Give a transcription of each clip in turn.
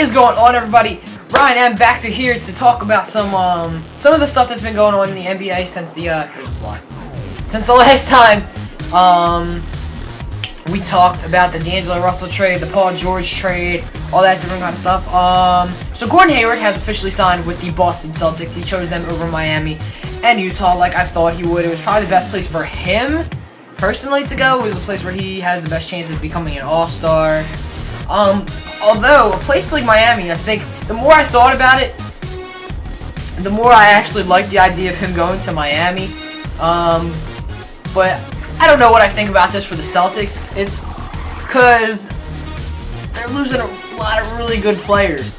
is going on, everybody? Ryan M back to here to talk about some of the stuff that's been going on in the NBA since the last time we talked about the D'Angelo Russell trade, the Paul George trade, all that different kind of stuff. So Gordon Hayward has officially signed with the Boston Celtics. He chose them over Miami and Utah like I thought he would. It was probably the best place for him personally to go. It was the place where he has the best chance of becoming an all-star. Although, a place like Miami, I think, the more I thought about it, the more I actually liked the idea of him going to Miami. But I don't know what I think about this for the Celtics. It's because they're losing a lot of really good players.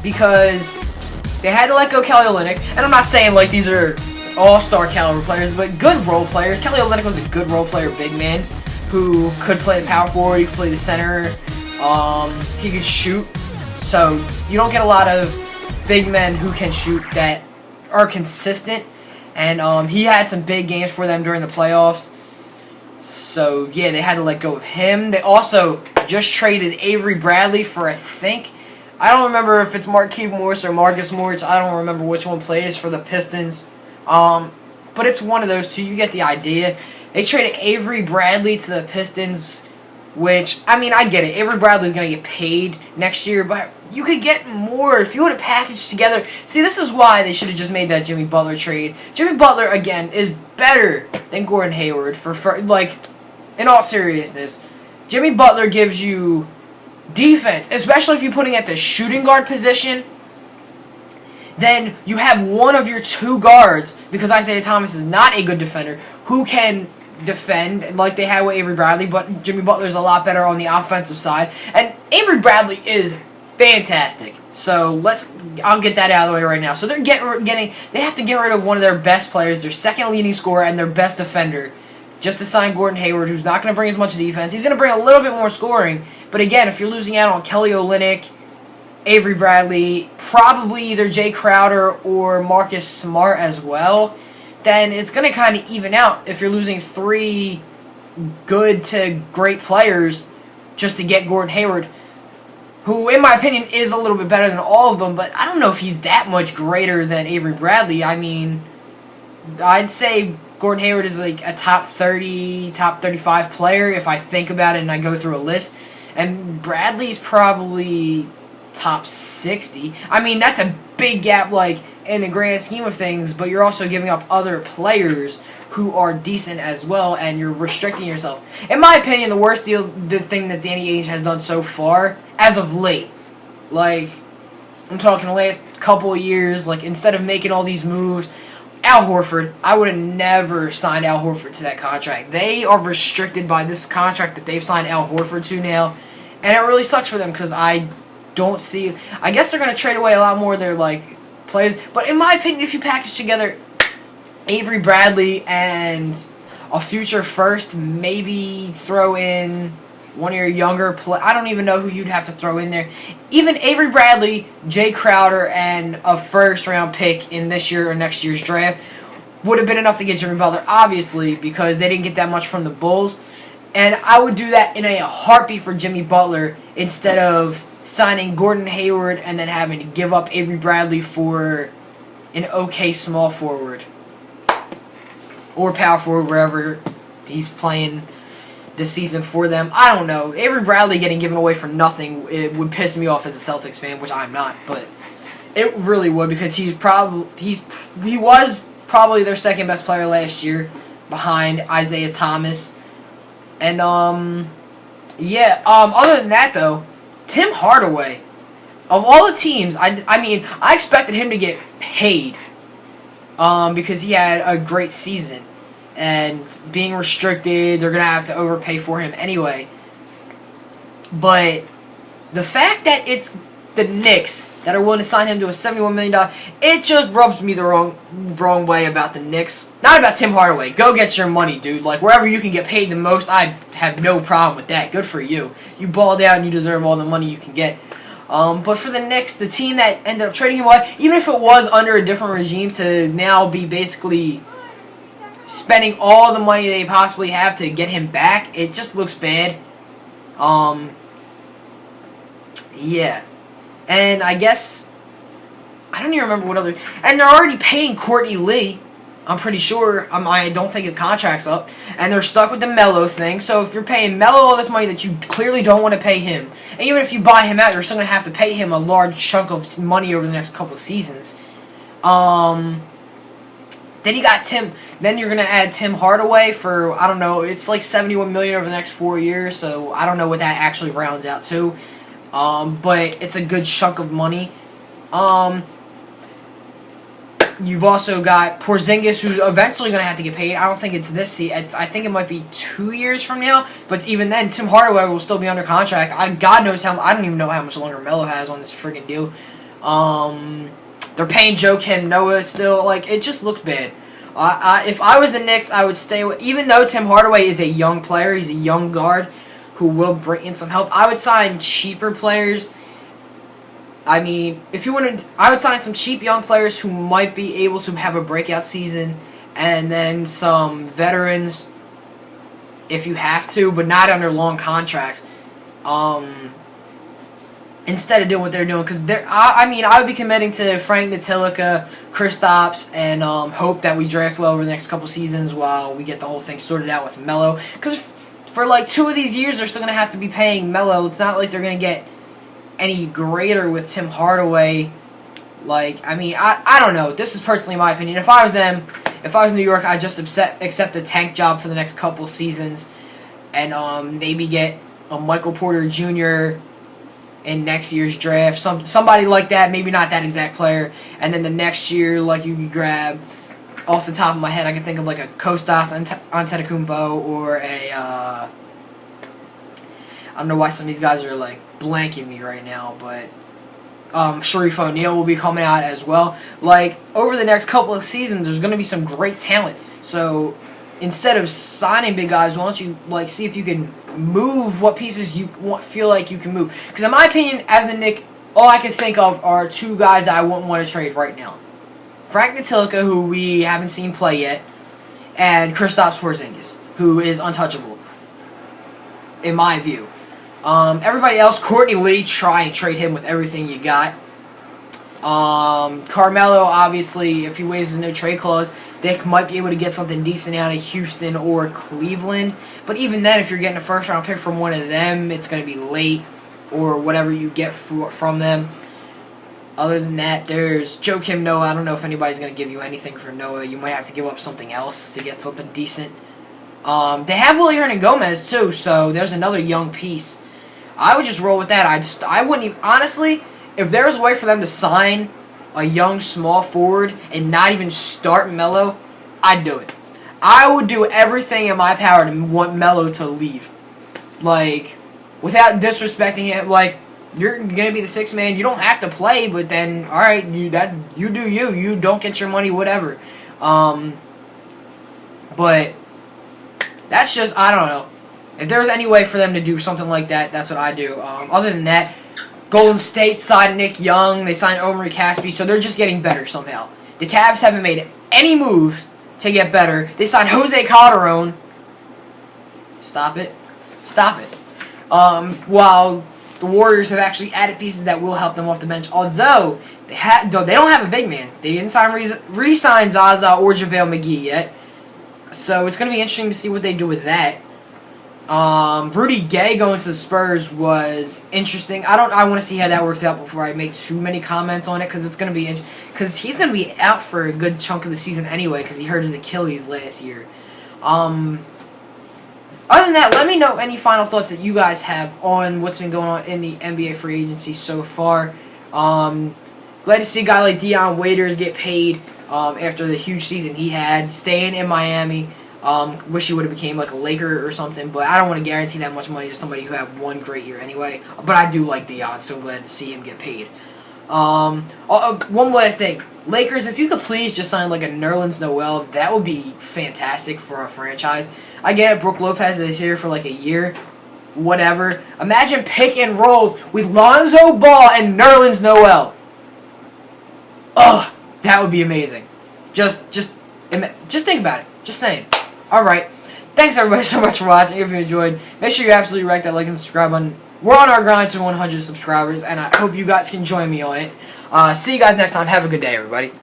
Because they had to let go Kelly Olynyk, and I'm not saying like these are all-star caliber players, but good role players. Kelly Olynyk was a good role player, big man, who could play the power forward, he could play the center, he could shoot. So you don't get a lot of big men who can shoot that are consistent. And he had some big games for them during the playoffs. So yeah, they had to let go of him. They also just traded Avery Bradley for, I don't remember if it's Markieff Morris or Marcus Morris. I don't remember which one plays for the Pistons. But it's one of those two. You get the idea. They traded Avery Bradley to the Pistons, which, I mean, I get it. Avery Bradley's going to get paid next year, but you could get more if you would have packaged together. See, this is why they should have just made that Jimmy Butler trade. Jimmy Butler, again, is better than Gordon Hayward for like, in all seriousness. Jimmy Butler gives you defense, especially if you're putting at the shooting guard position. Then you have one of your two guards, because Isaiah Thomas is not a good defender, who can defend like they had with Avery Bradley, but Jimmy Butler's a lot better on the offensive side. And Avery Bradley is fantastic. So I'll get that out of the way right now. So they have to get rid of one of their best players, their second leading scorer, and their best defender, just to sign Gordon Hayward, who's not going to bring as much defense. He's going to bring a little bit more scoring, but again, if you're losing out on Kelly Olynyk, Avery Bradley, probably either Jay Crowder or Marcus Smart as well, then it's going to kind of even out if you're losing three good to great players just to get Gordon Hayward, who, in my opinion, is a little bit better than all of them, but I don't know if he's that much greater than Avery Bradley. I mean, I'd say Gordon Hayward is like a top 30, top 35 player if I think about it and I go through a list, and Bradley's probably top 60. I mean, that's a big gap, like, in the grand scheme of things, but you're also giving up other players who are decent as well, and you're restricting yourself. In my opinion, the thing that Danny Ainge has done so far, as of late, like, I'm talking the last couple of years, like, instead of making all these moves, Al Horford, I would have never signed Al Horford to that contract. They are restricted by this contract that they've signed Al Horford to now, and it really sucks for them, because I guess they're going to trade away a lot more of their, like, players. But in my opinion, if you package together Avery Bradley and a future first, maybe throw in one of your younger I don't even know who you'd have to throw in there. Even Avery Bradley, Jay Crowder, and a first-round pick in this year or next year's draft would have been enough to get Jimmy Butler, obviously, because they didn't get that much from the Bulls. And I would do that in a heartbeat for Jimmy Butler instead of signing Gordon Hayward and then having to give up Avery Bradley for an okay small forward or power forward, wherever he's playing this season for them. I don't know. Avery Bradley getting given away for nothing, it would piss me off as a Celtics fan, which I'm not, but it really would, because he was probably their second best player last year behind Isaiah Thomas. And yeah, other than that though, Tim Hardaway, of all the teams, I mean, I expected him to get paid because he had a great season. And being restricted, they're going to have to overpay for him anyway. But the fact that it's the Knicks that are willing to sign him to a $71 million, it just rubs me the wrong way about the Knicks. Not about Tim Hardaway. Go get your money, dude. Like, wherever you can get paid the most, I have no problem with that. Good for you. You balled out and you deserve all the money you can get. But for the Knicks, the team that ended up trading him away, even if it was under a different regime, to now be basically spending all the money they possibly have to get him back, it just looks bad. Yeah. And I guess, I don't even remember what other, and they're already paying Courtney Lee. I'm pretty sure. I don't think his contract's up. And they're stuck with the Melo thing. So if you're paying Melo all this money that you clearly don't want to pay him, and even if you buy him out, you're still going to have to pay him a large chunk of money over the next couple of seasons. Then you got Tim. Then you're going to add Tim Hardaway for, I don't know, it's like $71 million over the next 4 years. So I don't know what that actually rounds out to. But it's a good chunk of money. You've also got Porzingis, who's eventually going to have to get paid. I don't think it's this season. I think it might be 2 years from now. But even then, Tim Hardaway will still be under contract. God knows how. I don't even know how much longer Melo has on this friggin' deal. They're paying Joakim Noah still. Like, it just looks bad. If I was the Knicks, I would stay with. Even though Tim Hardaway is a young player, he's a young guard who will bring in some help. I would sign cheaper players. I mean, if you wanted, I would sign some cheap young players who might be able to have a breakout season, and then some veterans if you have to, but not under long contracts. Instead of doing what they're doing, because I would be committing to Frank Ntilikina, Kristaps, and hope that we draft well over the next couple seasons while we get the whole thing sorted out with Melo. Because for like 2 of these years, they're still going to have to be paying Melo. It's not like they're going to get any greater with Tim Hardaway. Like, I mean, I don't know. This is personally my opinion. If I was them, if I was New York, I'd just accept a tank job for the next couple seasons and maybe get a Michael Porter Jr. in next year's draft. Somebody like that, maybe not that exact player. And then the next year, like, you could grab, off the top of my head, I can think of like a Kostas Antetokounmpo or a, I don't know why some of these guys are like blanking me right now, but Sharif O'Neal will be coming out as well. Like, over the next couple of seasons, there's going to be some great talent. So instead of signing big guys, why don't you like see if you can move what pieces you feel like you can move? Because in my opinion, as a Knick, all I can think of are 2 guys that I wouldn't want to trade right now: Frank Ntilikina, who we haven't seen play yet, and Kristaps Porzingis, who is untouchable in my view. Everybody else, Courtney Lee, try and trade him with everything you got. Carmelo, obviously, if he waives his no trade clause, they might be able to get something decent out of Houston or Cleveland. But even then, if you're getting a first-round pick from one of them, it's going to be late or whatever you get from them. Other than that, there's Joakim Noah. I don't know if anybody's going to give you anything for Noah. You might have to give up something else to get something decent. They have Willie Hernangomez, too, so there's another young piece. I would just roll with that. I wouldn't even, honestly, if there was a way for them to sign a young small forward and not even start Melo, I'd do it. I would do everything in my power to want Melo to leave. Like, without disrespecting him, like, you're gonna be the 6th man. You don't have to play, but then, all right, you do you. You don't get your money, whatever. But that's just, I don't know. If there was any way for them to do something like that, that's what I do. Other than that, Golden State signed Nick Young. They signed Omri Caspi, so they're just getting better somehow. The Cavs haven't made any moves to get better. They signed Jose Calderon. Stop it. Stop it. While the Warriors have actually added pieces that will help them off the bench. Although they don't have a big man. They didn't re-sign Zaza or JaVale McGee yet. So it's going to be interesting to see what they do with that. Rudy Gay going to the Spurs was interesting. I want to see how that works out before I make too many comments on it, because it's going to be because he's going to be out for a good chunk of the season anyway, because he hurt his Achilles last year. Other than that, let me know any final thoughts that you guys have on what's been going on in the NBA free agency so far. Glad to see a guy like Dion Waiters get paid after the huge season he had, staying in Miami. Wish he would have became like a Laker or something, but I don't want to guarantee that much money to somebody who had one great year anyway. But I do like Dion, so I'm glad to see him get paid. One last thing. Lakers, if you could please just sign like a Nerlens Noel, that would be fantastic for a franchise. I get it, Brook Lopez is here for like a year. Whatever. Imagine pick and rolls with Lonzo Ball and Nerlens Noel. Ugh, that would be amazing. Just think about it. Just saying. Alright. Thanks everybody so much for watching. If you enjoyed, make sure you absolutely wreck that like and subscribe button. we're on our grind to 100 subscribers, and I hope you guys can join me on it. See you guys next time. Have a good day, everybody.